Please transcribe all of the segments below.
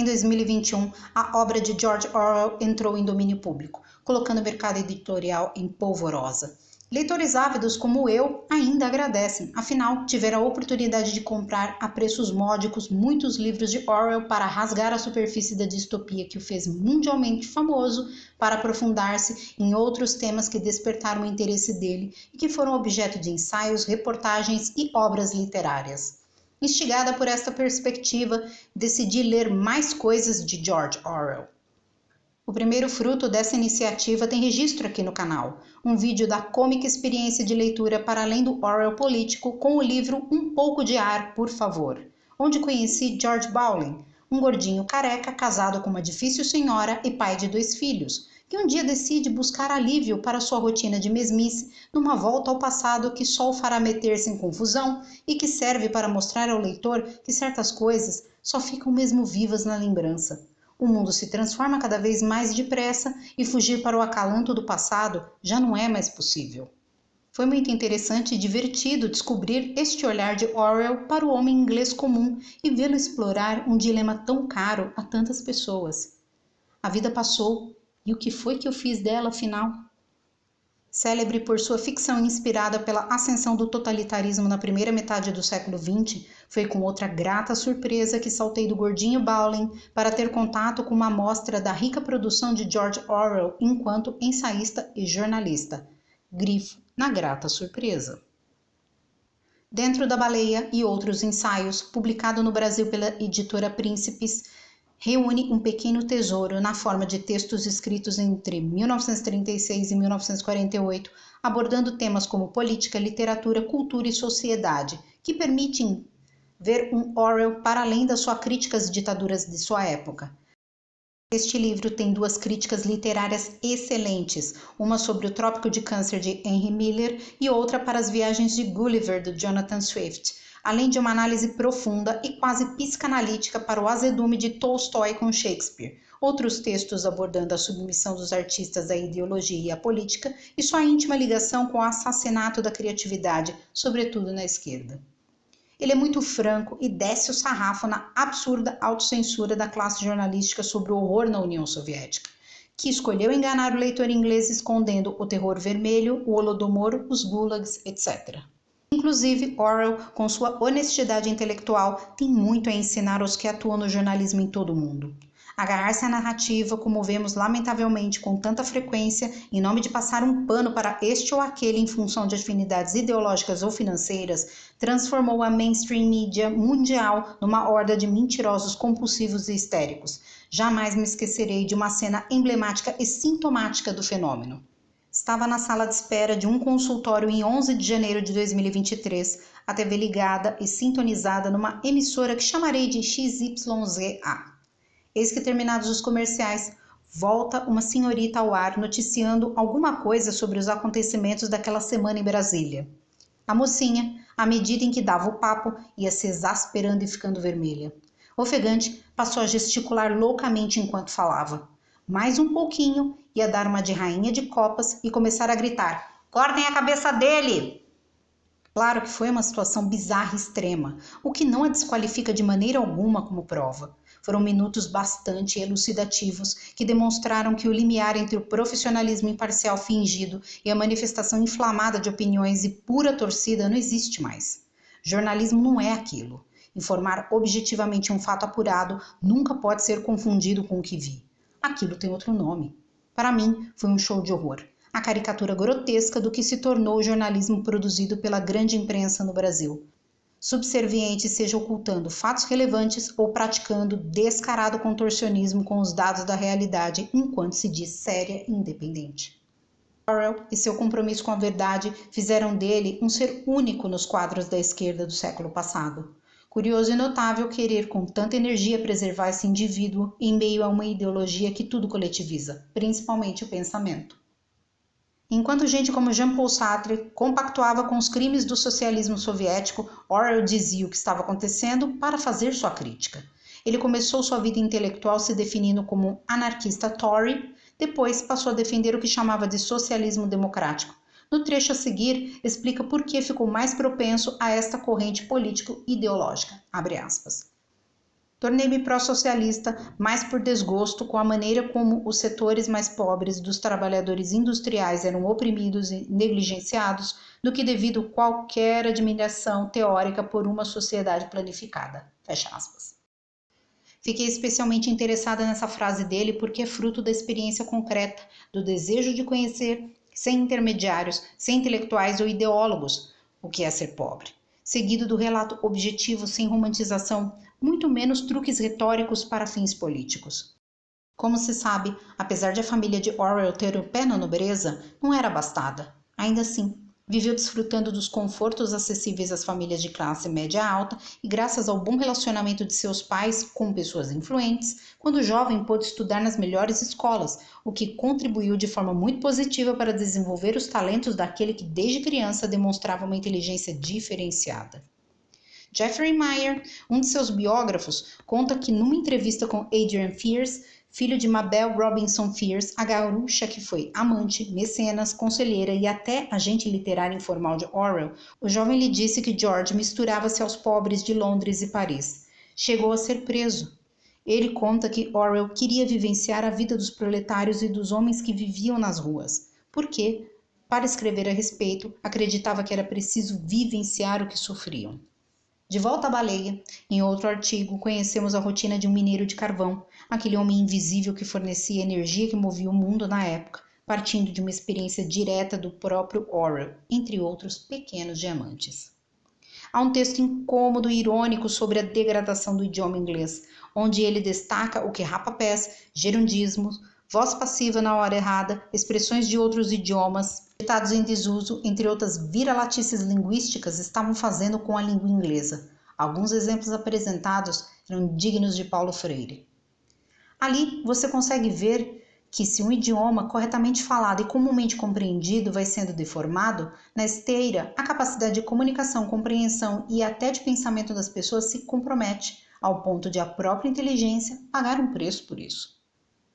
Em 2021, a obra de George Orwell entrou em domínio público, colocando o mercado editorial em polvorosa. Leitores ávidos como eu ainda agradecem, afinal, tiveram a oportunidade de comprar a preços módicos muitos livros de Orwell para rasgar a superfície da distopia que o fez mundialmente famoso, para aprofundar-se em outros temas que despertaram o interesse dele e que foram objeto de ensaios, reportagens e obras literárias. Instigada por esta perspectiva, decidi ler mais coisas de George Orwell. O primeiro fruto dessa iniciativa tem registro aqui no canal, um vídeo da cômica experiência de leitura para além do Orwell político com o livro Um Pouco de Ar, por Favor, onde conheci George Bowling, um gordinho careca casado com uma difícil senhora e pai de 2 filhos, que um dia decide buscar alívio para sua rotina de mesmice numa volta ao passado que só o fará meter-se em confusão e que serve para mostrar ao leitor que certas coisas só ficam mesmo vivas na lembrança. O mundo se transforma cada vez mais depressa e fugir para o acalanto do passado já não é mais possível. Foi muito interessante e divertido descobrir este olhar de Orwell para o homem inglês comum e vê-lo explorar um dilema tão caro a tantas pessoas. A vida passou, e o que foi que eu fiz dela, afinal? Célebre por sua ficção inspirada pela ascensão do totalitarismo na primeira metade do século XX, foi com outra grata surpresa que saltei do gordinho Bowling para ter contato com uma amostra da rica produção de George Orwell enquanto ensaísta e jornalista. Grifo na grata surpresa. Dentro da Baleia e Outros Ensaios, publicado no Brasil pela editora Príncipes, reúne um pequeno tesouro na forma de textos escritos entre 1936 e 1948, abordando temas como política, literatura, cultura e sociedade, que permitem ver um Orwell para além das suas críticas às ditaduras de sua época. Este livro tem 2 críticas literárias excelentes, uma sobre o Trópico de Câncer de Henry Miller e outra para as Viagens de Gulliver de Jonathan Swift, além de uma análise profunda e quase psicanalítica para o azedume de Tolstói com Shakespeare, outros textos abordando a submissão dos artistas à ideologia e à política e sua íntima ligação com o assassinato da criatividade, sobretudo na esquerda. Ele é muito franco e desce o sarrafo na absurda autocensura da classe jornalística sobre o horror na União Soviética, que escolheu enganar o leitor inglês escondendo o terror vermelho, o Holodomor, os gulags, etc. Inclusive, Orwell, com sua honestidade intelectual, tem muito a ensinar aos que atuam no jornalismo em todo o mundo. Agarrar-se à narrativa, como vemos lamentavelmente com tanta frequência, em nome de passar um pano para este ou aquele em função de afinidades ideológicas ou financeiras, transformou a mainstream media mundial numa horda de mentirosos compulsivos e histéricos. Jamais me esquecerei de uma cena emblemática e sintomática do fenômeno. Estava na sala de espera de um consultório em 11 de janeiro de 2023, a TV ligada e sintonizada numa emissora que chamarei de XYZA. Eis que, terminados os comerciais, volta uma senhorita ao ar noticiando alguma coisa sobre os acontecimentos daquela semana em Brasília. A mocinha, à medida em que dava o papo, ia se exasperando e ficando vermelha. Ofegante, passou a gesticular loucamente enquanto falava. Mais um pouquinho, ia dar uma de rainha de copas e começar a gritar: "Cortem a cabeça dele!" Claro que foi uma situação bizarra e extrema, o que não a desqualifica de maneira alguma como prova. Foram minutos bastante elucidativos que demonstraram que o limiar entre o profissionalismo imparcial fingido e a manifestação inflamada de opiniões e pura torcida não existe mais. Jornalismo não é aquilo. Informar objetivamente um fato apurado nunca pode ser confundido com o que vi. Aquilo tem outro nome. Para mim, foi um show de horror. A caricatura grotesca do que se tornou o jornalismo produzido pela grande imprensa no Brasil. Subserviente, seja ocultando fatos relevantes ou praticando descarado contorcionismo com os dados da realidade enquanto se diz séria e independente. Orwell e seu compromisso com a verdade fizeram dele um ser único nos quadros da esquerda do século passado. Curioso e notável querer com tanta energia preservar esse indivíduo em meio a uma ideologia que tudo coletiviza, principalmente o pensamento. Enquanto gente como Jean-Paul Sartre compactuava com os crimes do socialismo soviético, Orwell dizia o que estava acontecendo para fazer sua crítica. Ele começou sua vida intelectual se definindo como um anarquista Tory, depois passou a defender o que chamava de socialismo democrático. No trecho a seguir, explica por que ficou mais propenso a esta corrente político-ideológica. Abre aspas. Tornei-me pró-socialista mais por desgosto com a maneira como os setores mais pobres dos trabalhadores industriais eram oprimidos e negligenciados do que devido a qualquer admiração teórica por uma sociedade planificada. Fecha aspas. Fiquei especialmente interessada nessa frase dele porque é fruto da experiência concreta, do desejo de conhecer, sem intermediários, sem intelectuais ou ideólogos, o que é ser pobre, seguido do relato objetivo sem romantização, muito menos truques retóricos para fins políticos. Como se sabe, apesar de a família de Orwell ter o pé na nobreza, não era abastada. Ainda assim, viveu desfrutando dos confortos acessíveis às famílias de classe média alta e graças ao bom relacionamento de seus pais com pessoas influentes, quando jovem pôde estudar nas melhores escolas, o que contribuiu de forma muito positiva para desenvolver os talentos daquele que desde criança demonstrava uma inteligência diferenciada. Jeffrey Meyer, um de seus biógrafos, conta que numa entrevista com Adrian Fierce, filho de Mabel Robinson Fierce, a gaúcha que foi amante, mecenas, conselheira e até agente literário informal de Orwell, o jovem lhe disse que George misturava-se aos pobres de Londres e Paris. Chegou a ser preso. Ele conta que Orwell queria vivenciar a vida dos proletários e dos homens que viviam nas ruas. Por quê? Para escrever a respeito, acreditava que era preciso vivenciar o que sofriam. De volta à baleia, em outro artigo, conhecemos a rotina de um mineiro de carvão, aquele homem invisível que fornecia a energia que movia o mundo na época, partindo de uma experiência direta do próprio Orwell, entre outros pequenos diamantes. Há um texto incômodo e irônico sobre a degradação do idioma inglês, onde ele destaca o que rapapés, gerundismos, voz passiva na hora errada, expressões de outros idiomas, ditados em desuso, entre outras vira-latices linguísticas, estavam fazendo com a língua inglesa. Alguns exemplos apresentados eram dignos de Paulo Freire. Ali você consegue ver que se um idioma corretamente falado e comumente compreendido vai sendo deformado, na esteira, a capacidade de comunicação, compreensão e até de pensamento das pessoas se compromete, ao ponto de a própria inteligência pagar um preço por isso.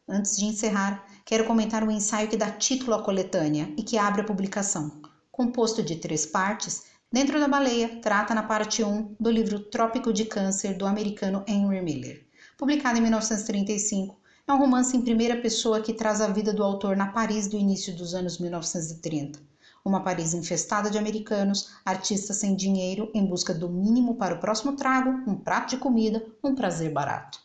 Antes de encerrar, quero comentar um ensaio que dá título à coletânea e que abre a publicação. Composto de 3 partes, Dentro da Baleia trata na parte 1 do livro Trópico de Câncer, do americano Henry Miller. Publicado em 1935, é um romance em primeira pessoa que traz a vida do autor na Paris do início dos anos 1930. Uma Paris infestada de americanos, artistas sem dinheiro em busca do mínimo para o próximo trago, um prato de comida, um prazer barato.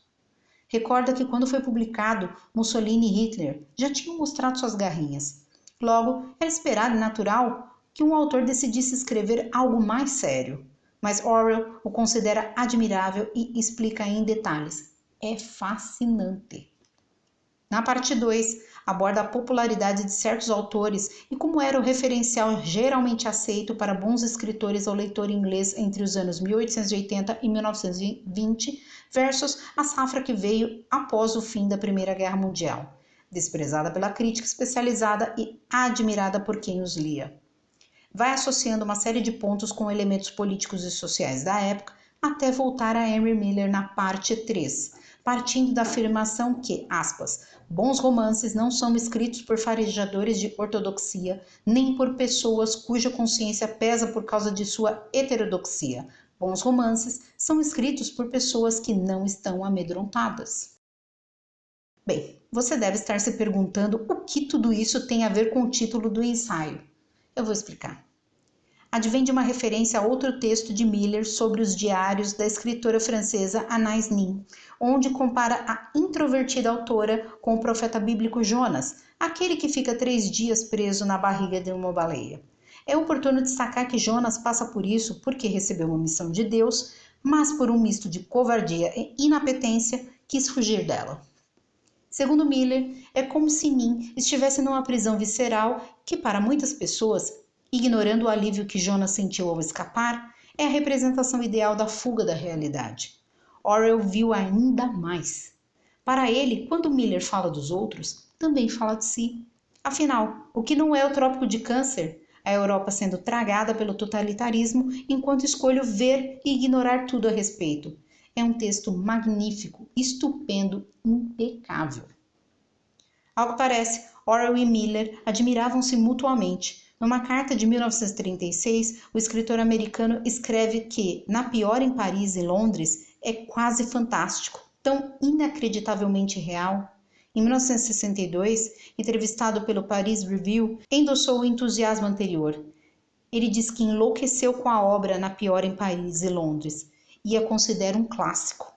Recorda que quando foi publicado, Mussolini e Hitler já tinham mostrado suas garrinhas. Logo, era esperado e natural que um autor decidisse escrever algo mais sério. Mas Orwell o considera admirável e explica em detalhes. É fascinante. Na parte 2, aborda a popularidade de certos autores e como era o referencial geralmente aceito para bons escritores ao leitor inglês entre os anos 1880 e 1920 versus a safra que veio após o fim da Primeira Guerra Mundial, desprezada pela crítica especializada e admirada por quem os lia. Vai associando uma série de pontos com elementos políticos e sociais da época até voltar a Henry Miller na parte 3, partindo da afirmação que, aspas, bons romances não são escritos por farejadores de ortodoxia, nem por pessoas cuja consciência pesa por causa de sua heterodoxia. Bons romances são escritos por pessoas que não estão amedrontadas. Bem, você deve estar se perguntando o que tudo isso tem a ver com o título do ensaio. Eu vou explicar. Advém de uma referência a outro texto de Miller sobre os diários da escritora francesa Anais Nin, onde compara a introvertida autora com o profeta bíblico Jonas, aquele que fica 3 dias preso na barriga de uma baleia. É oportuno destacar que Jonas passa por isso porque recebeu uma missão de Deus, mas por um misto de covardia e inapetência quis fugir dela. Segundo Miller, é como se Nin estivesse numa prisão visceral que, para muitas pessoas, ignorando o alívio que Jonas sentiu ao escapar, é a representação ideal da fuga da realidade. Orwell viu ainda mais. Para ele, quando Miller fala dos outros, também fala de si. Afinal, o que não é o Trópico de Câncer? A Europa sendo tragada pelo totalitarismo enquanto escolho ver e ignorar tudo a respeito. É um texto magnífico, estupendo, impecável. Ao que parece, Orwell e Miller admiravam-se mutuamente. Numa carta de 1936, o escritor americano escreve que, na pior em Paris e Londres, é quase fantástico, tão inacreditavelmente real. Em 1962, entrevistado pelo Paris Review, endossou o entusiasmo anterior. Ele diz que enlouqueceu com a obra Na Pior em Paris e Londres e a considera um clássico.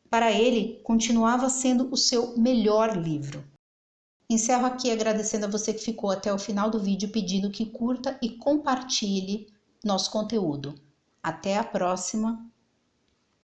Para ele, continuava sendo o seu melhor livro. Encerro aqui agradecendo a você que ficou até o final do vídeo, pedindo que curta e compartilhe nosso conteúdo. Até a próxima!